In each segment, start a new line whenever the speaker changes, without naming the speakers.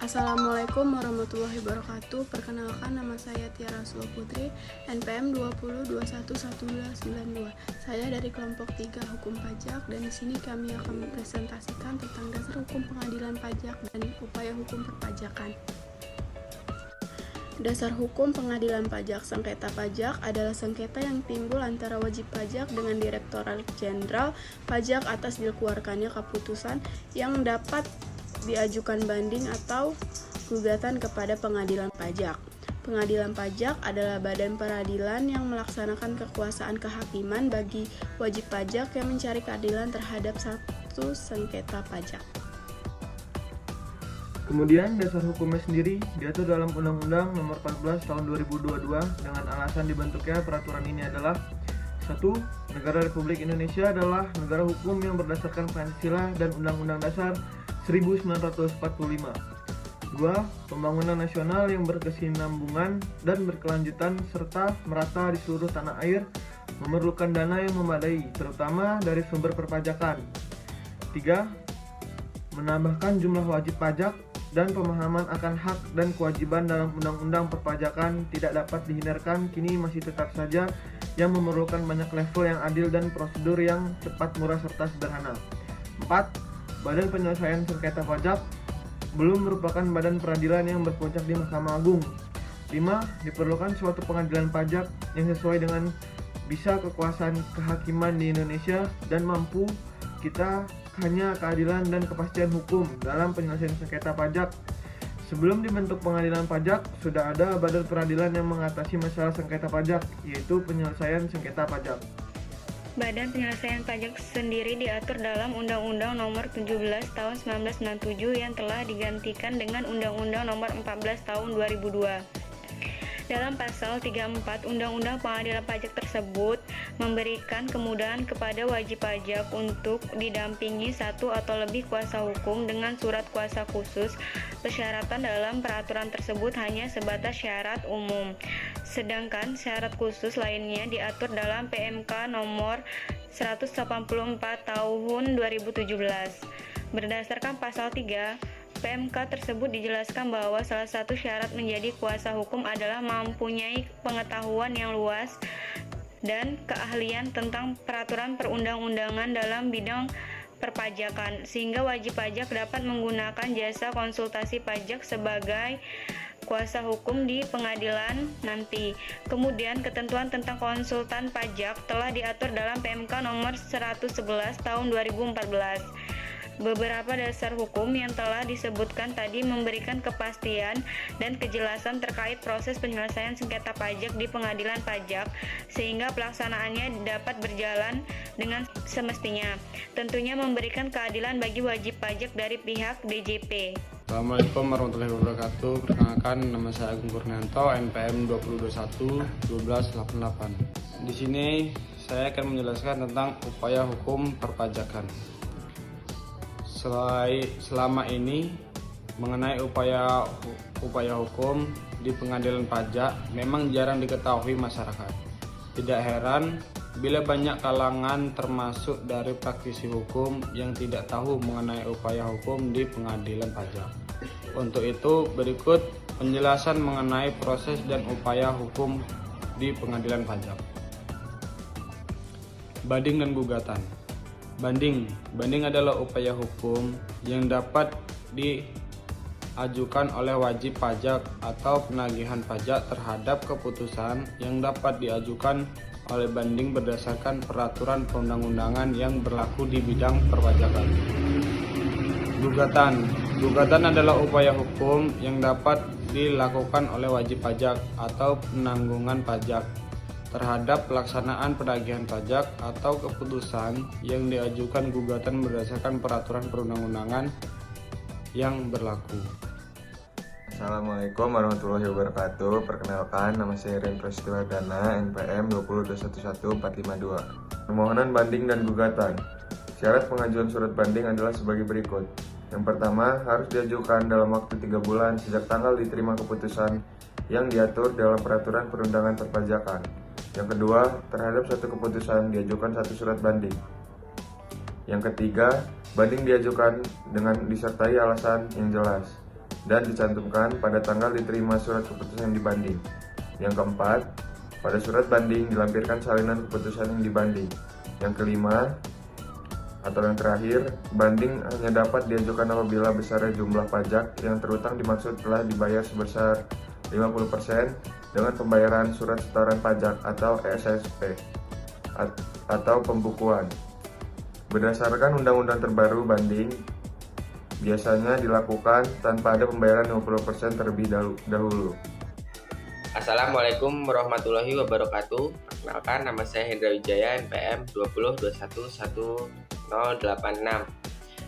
Assalamualaikum warahmatullahi wabarakatuh. Perkenalkan, nama saya Tiara Rasul Putri, NPM 20211292. Saya dari kelompok 3 Hukum Pajak, dan di sini kami akan mempresentasikan tentang dasar hukum pengadilan pajak dan upaya hukum perpajakan. Dasar hukum pengadilan pajak. Sengketa pajak adalah sengketa yang timbul antara wajib pajak dengan Direktorat Jenderal Pajak atas dikeluarkannya keputusan yang dapat diajukan banding atau gugatan kepada pengadilan pajak. Pengadilan pajak adalah badan peradilan yang melaksanakan kekuasaan kehakiman bagi wajib pajak yang mencari keadilan terhadap satu sengketa pajak.
Kemudian dasar hukumnya sendiri diatur dalam Undang-Undang Nomor 14 Tahun 2022 dengan alasan dibentuknya peraturan ini adalah 1. Negara Republik Indonesia adalah negara hukum yang berdasarkan Pancasila dan Undang-Undang Dasar 1945. 2. Pembangunan nasional yang berkesinambungan dan berkelanjutan serta merata di seluruh tanah air memerlukan dana yang memadai, terutama dari sumber perpajakan. 3. Menambahkan jumlah wajib pajak dan pemahaman akan hak dan kewajiban dalam undang-undang perpajakan tidak dapat dihindarkan, kini masih tetap saja yang memerlukan banyak level yang adil dan prosedur yang cepat, murah, serta sederhana. 4. Badan penyelesaian sengketa pajak belum merupakan badan peradilan yang berpuncak di Mahkamah Agung. 5. Diperlukan suatu pengadilan pajak yang sesuai dengan bisa kekuasaan kehakiman di Indonesia dan mampu kita hanya keadilan dan kepastian hukum dalam penyelesaian sengketa pajak. Sebelum dibentuk pengadilan pajak, sudah ada badan peradilan yang mengatasi masalah sengketa pajak, yaitu penyelesaian sengketa pajak.
Badan penyelesaian pajak sendiri diatur dalam Undang-Undang Nomor 17 Tahun 1997 yang telah digantikan dengan Undang-Undang Nomor 14 Tahun 2002. Dalam pasal 34 Undang-Undang Pengadilan Pajak tersebut memberikan kemudahan kepada wajib pajak untuk didampingi satu atau lebih kuasa hukum dengan surat kuasa khusus. Persyaratan dalam peraturan tersebut hanya sebatas syarat umum. Sedangkan syarat khusus lainnya diatur dalam PMK nomor 184 tahun 2017. Berdasarkan pasal 3, PMK tersebut dijelaskan bahwa salah satu syarat menjadi kuasa hukum adalah mempunyai pengetahuan yang luas dan keahlian tentang peraturan perundang-undangan dalam bidang perpajakan, sehingga wajib pajak dapat menggunakan jasa konsultasi pajak sebagai kuasa hukum di pengadilan nanti. Kemudian ketentuan tentang konsultan pajak telah diatur dalam PMK nomor 111 tahun 2014. Beberapa dasar hukum yang telah disebutkan tadi memberikan kepastian dan kejelasan terkait proses penyelesaian sengketa pajak di pengadilan pajak, sehingga pelaksanaannya dapat berjalan dengan semestinya. Tentunya memberikan keadilan bagi wajib pajak dari pihak DJP.
Assalamualaikum warahmatullahi wabarakatuh. Perkenalkan, nama saya Agung Kurnianto, NPM 2021-1288. Di sini saya akan menjelaskan tentang upaya hukum perpajakan. Selama ini mengenai upaya hukum di pengadilan pajak memang jarang diketahui masyarakat. Tidak heran bila banyak kalangan termasuk dari praktisi hukum yang tidak tahu mengenai upaya hukum di pengadilan pajak. Untuk itu berikut penjelasan mengenai proses dan upaya hukum di pengadilan pajak. Banding dan gugatan. Banding adalah upaya hukum yang dapat diajukan oleh wajib pajak atau penagihan pajak terhadap keputusan yang dapat diajukan oleh banding berdasarkan peraturan perundang-undangan yang berlaku di bidang perpajakan. Gugatan adalah upaya hukum yang dapat dilakukan oleh wajib pajak atau penanggungan pajak terhadap pelaksanaan penagihan pajak atau keputusan yang diajukan gugatan berdasarkan peraturan perundang-undangan yang berlaku.
Assalamualaikum warahmatullahi wabarakatuh. Perkenalkan, nama saya Ren Prasetyo-Wardana, NPM 2011452. Permohonan banding dan gugatan. Syarat pengajuan surat banding adalah sebagai berikut. Yang pertama, harus diajukan dalam waktu 3 bulan sejak tanggal diterima keputusan yang diatur dalam peraturan perundangan perpajakan. Yang kedua, terhadap suatu keputusan diajukan satu surat banding. Yang ketiga, banding diajukan dengan disertai alasan yang jelas. dan dicantumkan pada tanggal diterima surat keputusan dibanding. Yang keempat, pada surat banding dilampirkan salinan keputusan yang dibanding. Yang kelima, atau yang terakhir, banding hanya dapat diajukan apabila besarnya jumlah pajak yang terutang dimaksud telah dibayar sebesar 50% dengan pembayaran surat setoran pajak atau SSP atau pembukuan. Berdasarkan undang-undang terbaru, banding biasanya dilakukan tanpa ada pembayaran 50% terlebih dahulu.
Assalamualaikum warahmatullahi wabarakatuh. Perkenalkan, nama saya Hendra Wijaya, NPM 20211086.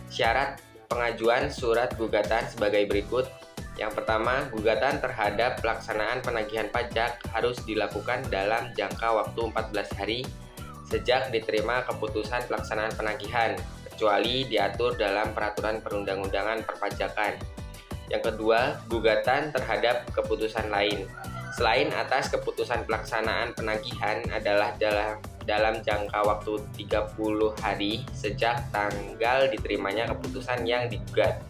Syarat pengajuan surat gugatan sebagai berikut. Yang pertama, gugatan terhadap pelaksanaan penagihan pajak harus dilakukan dalam jangka waktu 14 hari sejak diterima keputusan pelaksanaan penagihan, kecuali diatur dalam peraturan perundang-undangan perpajakan. Yang kedua, gugatan terhadap keputusan lain selain atas keputusan pelaksanaan penagihan adalah dalam jangka waktu 30 hari sejak tanggal diterimanya keputusan yang digugat.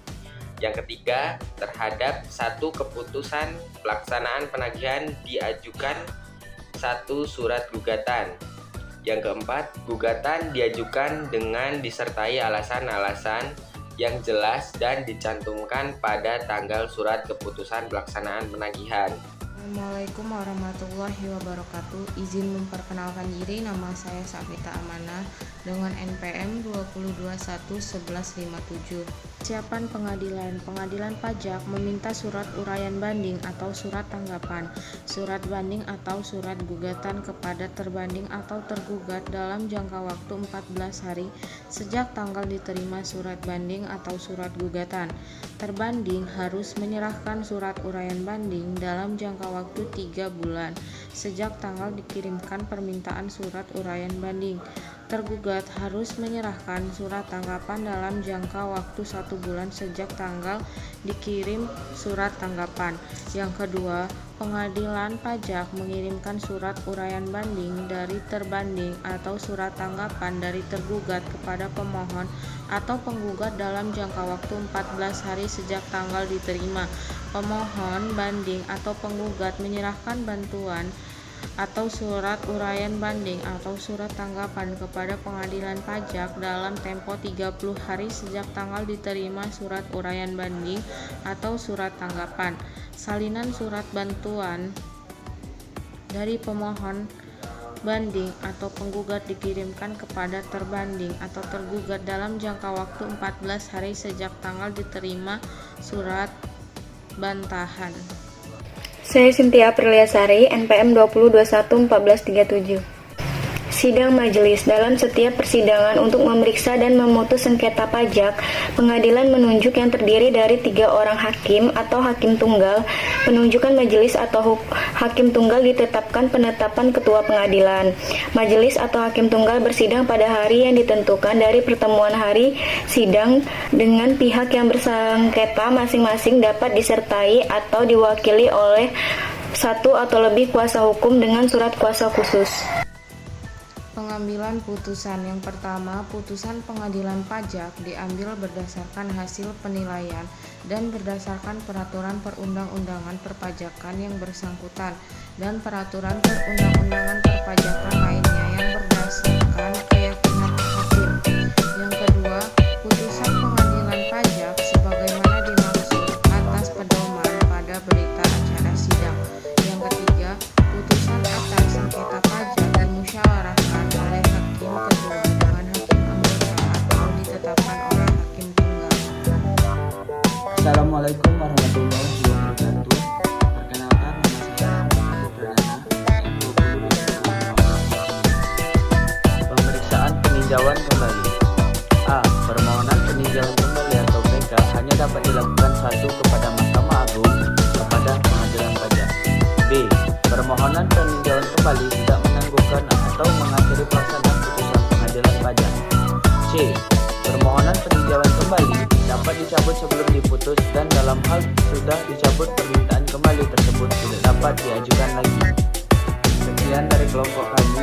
Yang ketiga, terhadap satu keputusan pelaksanaan penagihan diajukan satu surat gugatan. Yang keempat, gugatan diajukan dengan disertai alasan-alasan yang jelas dan dicantumkan pada tanggal surat keputusan pelaksanaan penagihan.
Assalamualaikum warahmatullahi wabarakatuh. Izin memperkenalkan diri, nama saya Safita Amanah dengan NPM 20211157. Persiapan pengadilan. Pengadilan pajak meminta surat uraian banding atau surat tanggapan, surat banding atau surat gugatan kepada terbanding atau tergugat dalam jangka waktu 14 hari sejak tanggal diterima surat banding atau surat gugatan. Terbanding harus menyerahkan surat uraian banding dalam jangka waktu 3 bulan sejak tanggal dikirimkan permintaan surat uraian banding. Tergugat harus menyerahkan surat tanggapan dalam jangka waktu 1 bulan sejak tanggal dikirim surat tanggapan. Yang kedua, pengadilan pajak mengirimkan surat uraian banding dari terbanding atau surat tanggapan dari tergugat kepada pemohon atau penggugat dalam jangka waktu 14 hari sejak tanggal diterima. Pemohon, banding, atau penggugat menyerahkan bantuan atau surat uraian banding atau surat tanggapan kepada pengadilan pajak dalam tempo 30 hari sejak tanggal diterima surat uraian banding atau surat tanggapan. Salinan surat bantuan dari pemohon, banding, atau penggugat dikirimkan kepada terbanding atau tergugat dalam jangka waktu 14 hari sejak tanggal diterima surat bantahan.
Saya Cynthia Apriliasari, NPM 20211437. Sidang majelis. Dalam setiap persidangan untuk memeriksa dan memutus sengketa pajak, pengadilan menunjuk yang terdiri dari 3 orang hakim atau hakim tunggal. Penunjukan majelis atau hakim tunggal ditetapkan penetapan ketua pengadilan. Majelis atau hakim tunggal bersidang pada hari yang ditentukan dari pertemuan hari sidang dengan pihak yang bersengketa masing-masing dapat disertai atau diwakili oleh satu atau lebih kuasa hukum dengan surat kuasa khusus.
Pengambilan putusan. Yang pertama, putusan pengadilan pajak diambil berdasarkan hasil penilaian dan berdasarkan peraturan perundang-undangan perpajakan yang bersangkutan dan peraturan perundang-undangan perpajakan lainnya yang berdasarkan keyakinan hakim. Yang kedua, putusan pengadilan pajak sebagaimana dimaksud atas pedoman pada berita acara sidang. Yang ketiga, putusan atas sengketa pajak dimusyawarahkan oleh hakim kedua dengan hakim anggota atau ditetapkan oleh hakim tunggal.
Assalamualaikum warahmatullahi wabarakatuh. Perkenalkan, nama saya Muhammad Perdana, Pemeriksaan peninjauan kembali. A. Permohonan peninjauan kembali atau PK hanya dapat dilakukan satu kepada Mahkamah Agung kepada Pengadilan Pajak. B. Permohonan peninjauan kembali tidak menangguhkan atau mengakhiri pelaksanaan putusan Pengadilan Pajak. C. Permohonan peninjauan kembali dapat dicabut sebelum diputus dan dalam hal sudah dicabut permintaan kembali tersebut tidak dapat diajukan lagi. Sekian dari kelompok kami.